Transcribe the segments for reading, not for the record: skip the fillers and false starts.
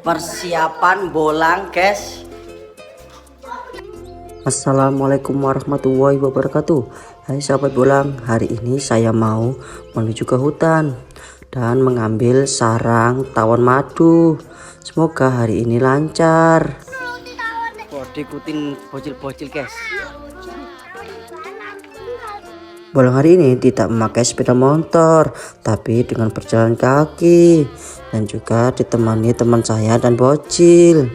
Persiapan bolang, guys. Assalamualaikum warahmatullahi wabarakatuh. Hai sahabat bolang, hari ini saya mau menuju ke hutan dan mengambil sarang tawon madu. Semoga hari ini lancar. Diikutin bocil-bocil, guys. Bolang hari ini tidak memakai sepeda motor, tapi dengan berjalan kaki dan juga ditemani teman saya dan bocil.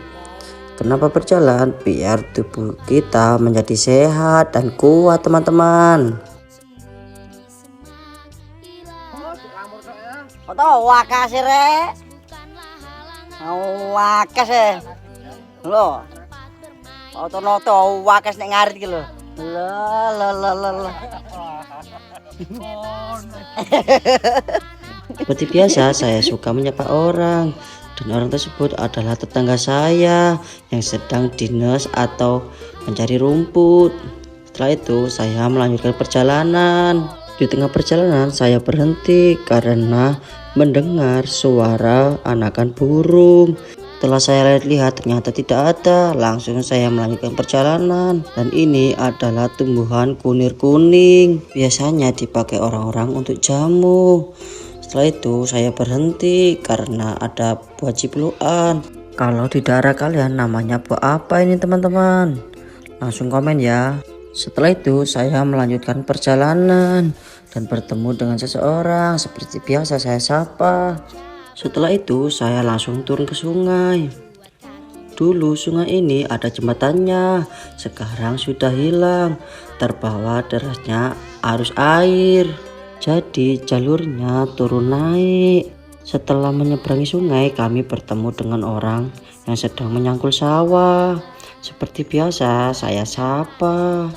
Kenapa berjalan? Biar tubuh kita menjadi sehat dan kuat, teman-teman. Foto wakas re. Wakas lho. Foto wakas nek ngarit iki lho. Lah. Seperti biasa, saya suka menyapa orang, dan orang tersebut adalah tetangga saya yang sedang dinas atau mencari rumput. Setelah itu saya melanjutkan perjalanan. Di tengah perjalanan saya berhenti karena mendengar suara anakan burung. Setelah saya lihat ternyata tidak ada, langsung saya melanjutkan perjalanan. Dan ini adalah tumbuhan kunir kuning, biasanya dipakai orang-orang untuk jamu. Setelah itu saya berhenti karena ada buah cipluan. Kalau di daerah kalian namanya buah apa ini, teman-teman? Langsung komen ya. Setelah itu saya melanjutkan perjalanan dan bertemu dengan seseorang. Seperti biasa saya sapa. Setelah itu saya langsung turun ke sungai. Dulu sungai ini ada jembatannya, sekarang sudah hilang, terbawa derasnya arus air. Jadi jalurnya turun naik. Setelah menyeberangi sungai, kami bertemu dengan orang yang sedang menyangkul sawah. Seperti biasa saya sapa.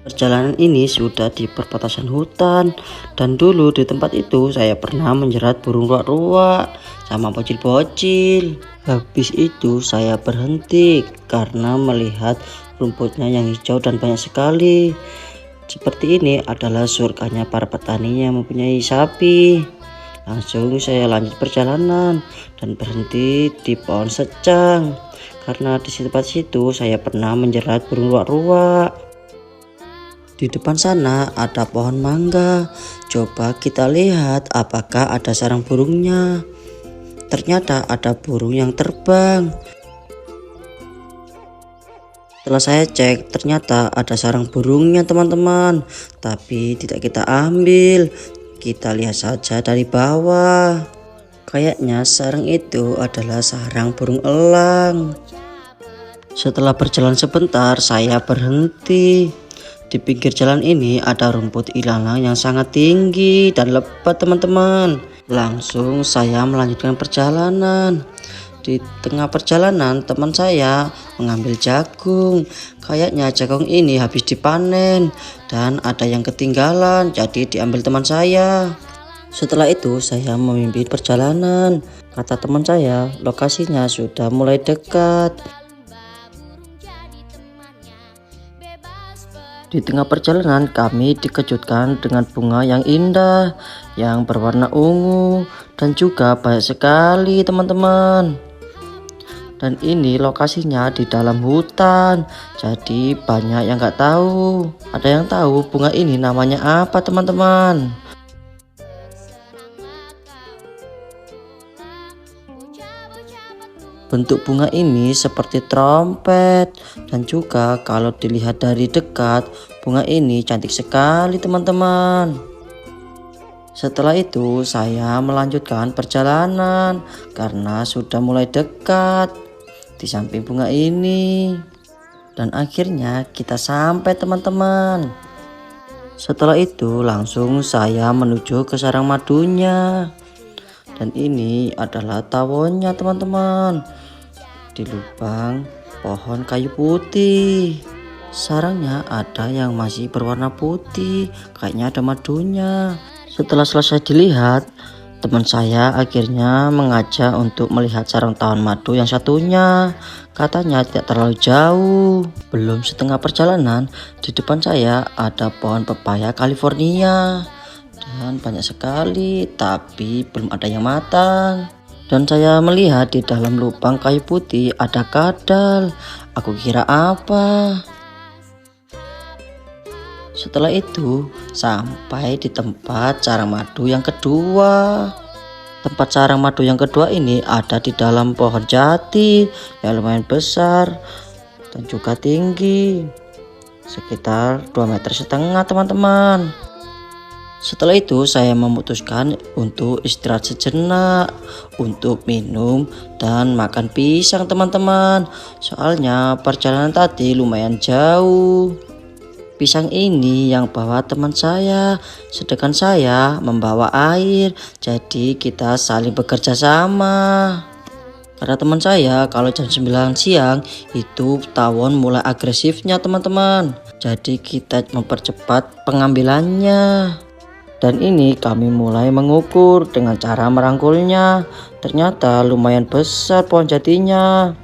Perjalanan ini sudah di perbatasan hutan, dan dulu di tempat itu saya pernah menjerat burung ruak-ruak sama bocil-bocil. Habis itu saya berhenti karena melihat rumputnya yang hijau dan banyak sekali. Seperti ini adalah surganya para petani yang mempunyai sapi. Langsung saya lanjut perjalanan dan berhenti di pohon secang karena di tempat situ saya pernah menjerat burung ruak-ruak. Di depan sana ada pohon mangga. Coba kita lihat apakah ada sarang burungnya. Ternyata ada burung yang terbang. Setelah saya cek, ternyata ada sarang burungnya, teman-teman. Tapi tidak kita ambil. Kita lihat saja dari bawah. Kayaknya sarang itu adalah sarang burung elang. Setelah berjalan sebentar, saya berhenti. Di pinggir jalan ini ada rumput ilalang yang sangat tinggi dan lebat, teman-teman. Langsung saya melanjutkan perjalanan. Di tengah perjalanan teman saya mengambil jagung. Kayaknya jagung ini habis dipanen dan ada yang ketinggalan, jadi diambil teman saya. Setelah itu saya memimpin perjalanan. Kata teman saya, lokasinya sudah mulai dekat. Di tengah perjalanan kami dikejutkan dengan bunga yang indah, yang berwarna ungu dan juga banyak sekali, teman-teman. Dan ini lokasinya di dalam hutan, jadi banyak yang nggak tahu. Ada yang tahu bunga ini namanya apa, teman-teman? Bentuk bunga ini seperti trompet, dan juga kalau dilihat dari dekat, bunga ini cantik sekali, teman-teman. Setelah itu saya melanjutkan perjalanan karena sudah mulai dekat di samping bunga ini. Dan akhirnya kita sampai, teman-teman. Setelah itu langsung saya menuju ke sarang madunya. Dan ini adalah tawonnya, teman-teman. Di lubang pohon kayu putih. Sarangnya ada yang masih berwarna putih, kayaknya ada madunya. Setelah selesai dilihat, teman saya akhirnya mengajak untuk melihat sarang tawon madu yang satunya. Katanya tidak terlalu jauh. Belum setengah perjalanan, di depan saya ada pohon pepaya California. dan banyak sekali, tapi belum ada yang matang. Dan saya melihat di dalam lubang kayu putih ada kadal. Aku kira apa? Setelah itu sampai di tempat sarang madu yang kedua. Tempat sarang madu yang kedua ini ada di dalam pohon jati yang lumayan besar dan juga tinggi, sekitar 2,5 meter teman-teman. Setelah itu saya memutuskan untuk istirahat sejenak, untuk minum dan makan pisang teman-teman. Soalnya perjalanan tadi lumayan jauh. Pisang ini yang bawa teman saya, sedangkan saya membawa air. Jadi kita saling bekerja sama. Karena teman saya kalau jam 9 siang itu tawon mulai agresifnya teman-teman. Jadi kita mempercepat pengambilannya. Dan ini kami mulai mengukur dengan cara merangkulnya. Ternyata lumayan besar pohon jatinya.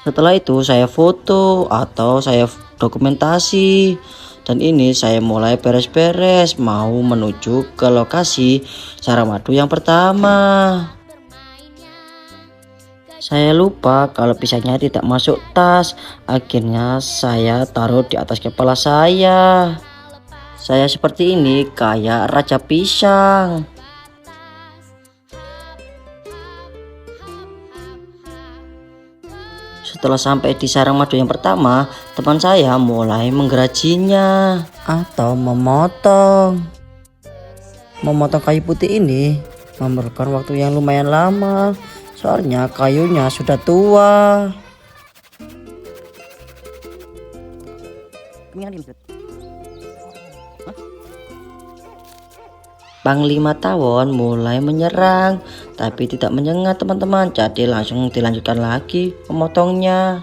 Setelah itu saya foto atau saya dokumentasi. Dan ini saya mulai beres-beres mau menuju ke lokasi sarang madu yang pertama. Saya lupa kalau pisangnya tidak masuk tas. Akhirnya saya taruh di atas kepala saya. Saya seperti ini kayak raja pisang. Setelah sampai di sarang madu yang pertama, teman saya mulai menggerajinya atau memotong. Memotong kayu putih ini memerlukan waktu yang lumayan lama, soalnya kayunya sudah tua. Panglima tawon mulai menyerang, tapi tidak menyengat teman-teman, jadi langsung dilanjutkan lagi memotongnya.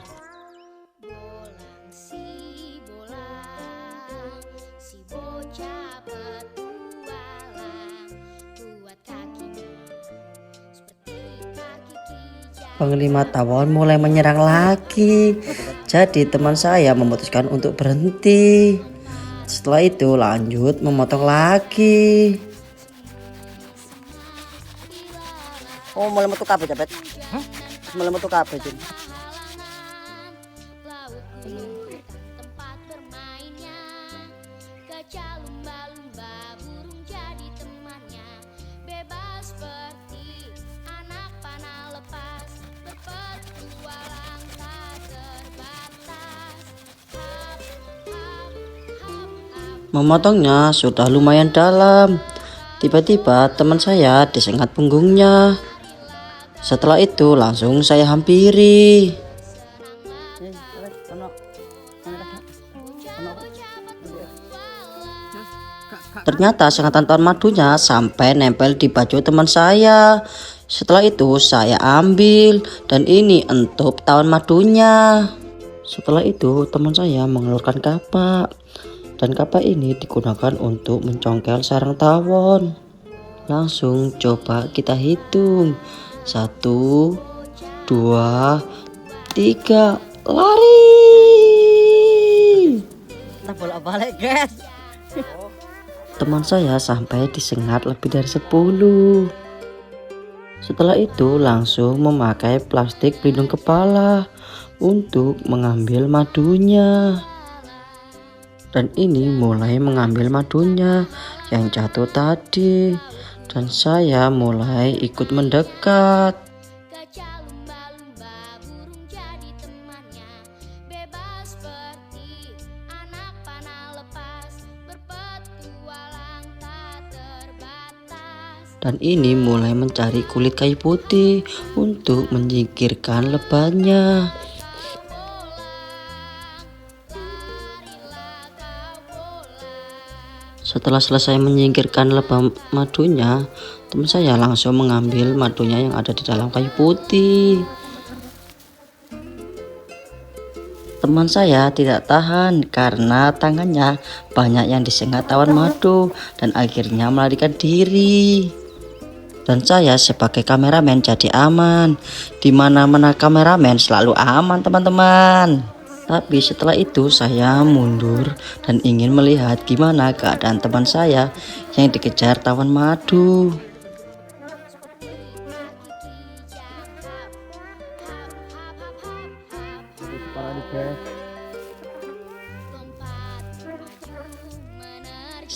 Panglima tawon mulai menyerang lagi, jadi teman saya memutuskan untuk berhenti. Setelah itu lanjut memotong lagi. Oh, mulai metu kabeh, Cepet. Mulai metu kabeh, Jun. Memotongnya sudah lumayan dalam. Tiba-tiba teman saya disengat punggungnya. Setelah itu langsung saya hampiri. Ternyata sengatan tawon madunya sampai nempel di baju teman saya. Setelah itu saya ambil dan ini entup tawon madunya. Setelah itu teman saya mengeluarkan kapak. Dan kapak ini digunakan untuk mencongkel sarang tawon. Langsung coba kita hitung. 1, 2, 3, lari. Kita bolak-balik, guys. Teman saya sampai disengat lebih dari 10. Setelah itu langsung memakai plastik pelindung kepala untuk mengambil madunya. Dan ini mulai mengambil madunya yang jatuh tadi. Dan saya mulai ikut mendekat. Dan ini mulai mencari kulit kayu putih untuk menyingkirkan lebahnya. Setelah selesai menyingkirkan lebah madunya, teman saya langsung mengambil madunya yang ada di dalam kayu putih. Teman saya tidak tahan karena tangannya banyak yang disengat tawon madu dan akhirnya melarikan diri. Dan saya sebagai kameramen jadi aman. Di mana-mana kameramen selalu aman teman-teman. Tapi setelah itu saya mundur dan ingin melihat gimana keadaan teman saya yang dikejar tawon madu.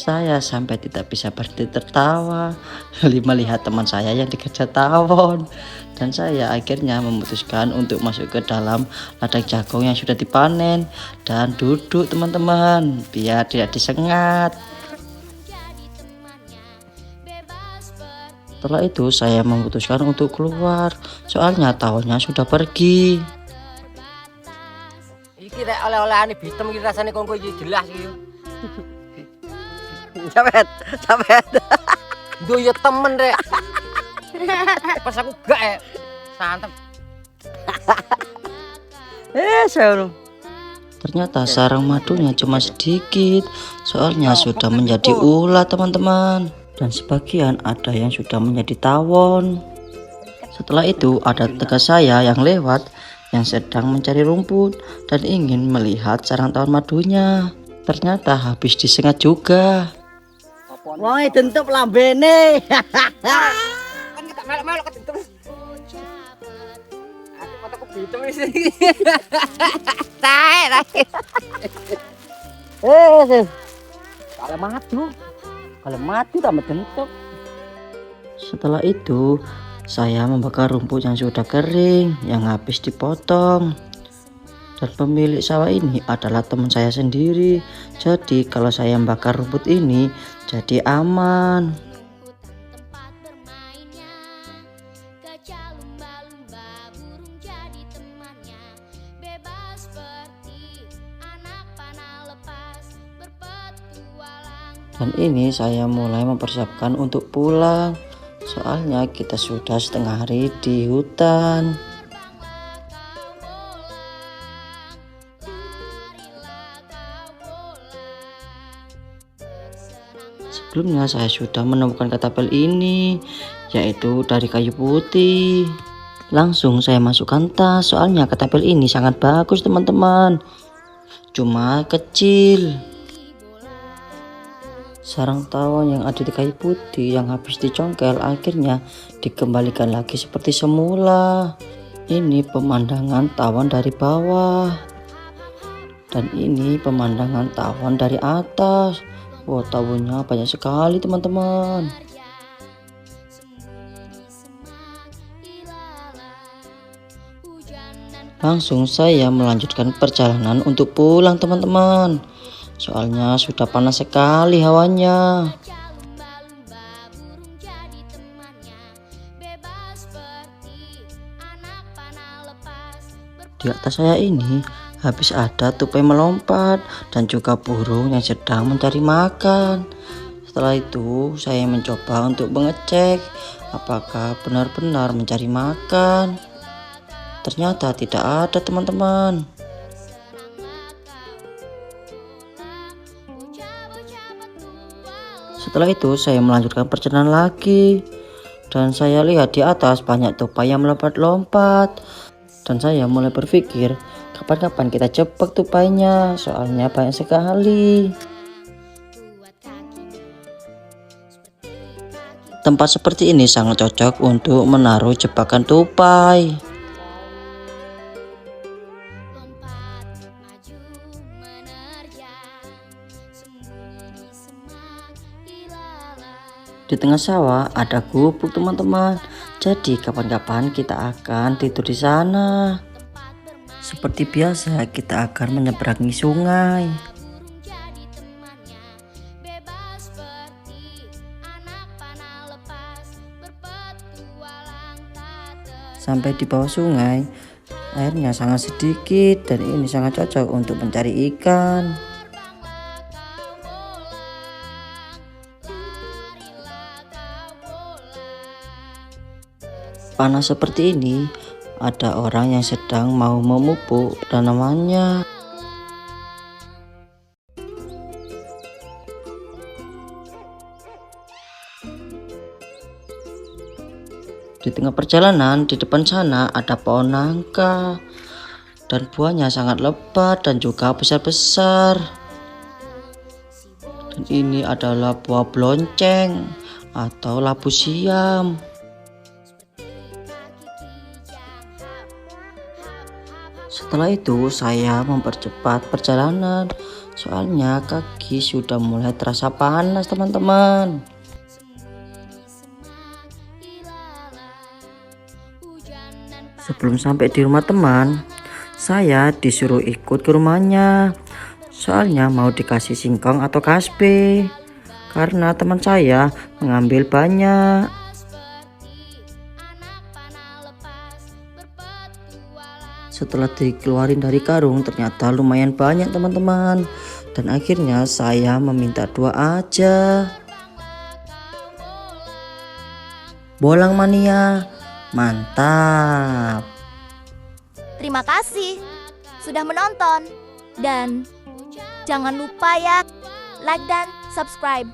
Saya sampai tidak bisa berhenti tertawa melihat teman saya yang dikejar tawon. Dan saya akhirnya memutuskan untuk masuk ke dalam ladang jagung yang sudah dipanen dan duduk teman-teman biar tidak disengat. Setelah itu saya memutuskan untuk keluar, soalnya tawonnya sudah pergi. Iki rek oleh-olehan bitem iki rasane kon iki jelas iki. Capet. Duh ya temen rek. Pas aku gak santem. Seru. Ternyata sarang madunya cuma sedikit, soalnya sudah menjadi ulat teman-teman. Dan sebagian ada yang sudah menjadi tawon. Setelah itu ada tetangga saya yang lewat yang sedang mencari rumput dan ingin melihat sarang tawon madunya. Ternyata habis disengat juga. Wong dentup lambene. Kan kita melok-melok ketentu. Aku mataku bitem wis. Tae. Kalau mati tambah dentup. Setelah itu saya membakar rumput yang sudah kering yang habis dipotong. Dan pemilik sawah ini adalah teman saya sendiri. Jadi kalau saya membakar rumput ini jadi aman. Dan ini saya mulai mempersiapkan untuk pulang. Soalnya kita sudah setengah hari di hutan. Sebelumnya saya sudah menemukan ketapel ini, yaitu dari kayu putih. Langsung saya masukkan tas, soalnya ketapel ini sangat bagus teman-teman. Cuma kecil. Sarang tawon yang ada di kayu putih yang habis dicongkel akhirnya dikembalikan lagi seperti semula. Ini pemandangan tawon dari bawah. Dan ini pemandangan tawon dari atas. Wow, tawonnya banyak sekali teman-teman. Langsung saya melanjutkan perjalanan untuk pulang teman-teman. Soalnya sudah panas sekali hawanya. Di atas saya ini habis ada tupai melompat dan juga burung yang sedang mencari makan. Setelah itu saya mencoba untuk mengecek apakah benar-benar mencari makan. Ternyata tidak ada teman-teman. Setelah itu saya melanjutkan perjalanan lagi. Dan saya lihat di atas banyak tupai yang melompat-lompat. Dan saya mulai berpikir kapan-kapan kita jebak tupainya, soalnya banyak sekali. Tempat seperti ini sangat cocok untuk menaruh jebakan tupai. Di tengah sawah ada gubuk teman-teman. Jadi kapan-kapan kita akan tidur di sana. Seperti biasa kita akan menyeberangi sungai. Sampai di bawah sungai, airnya sangat sedikit dan ini sangat cocok untuk mencari ikan. Panas seperti ini, ada orang yang sedang mau memupuk tanamannya. Di tengah perjalanan, di depan sana ada pohon nangka. dan buahnya sangat lebat dan juga besar-besar. Dan ini adalah buah blonceng atau labu siam. Setelah itu saya mempercepat perjalanan, soalnya kaki sudah mulai terasa panas teman-teman. Sebelum sampai di rumah teman, saya disuruh ikut ke rumahnya, soalnya mau dikasih singkong atau kasbe, karena teman saya mengambil banyak. Setelah dikeluarin dari karung, ternyata lumayan banyak teman-teman. Dan akhirnya saya meminta 2 aja. Bolang mania, mantap. Terima kasih sudah menonton. Dan jangan lupa ya, like dan subscribe.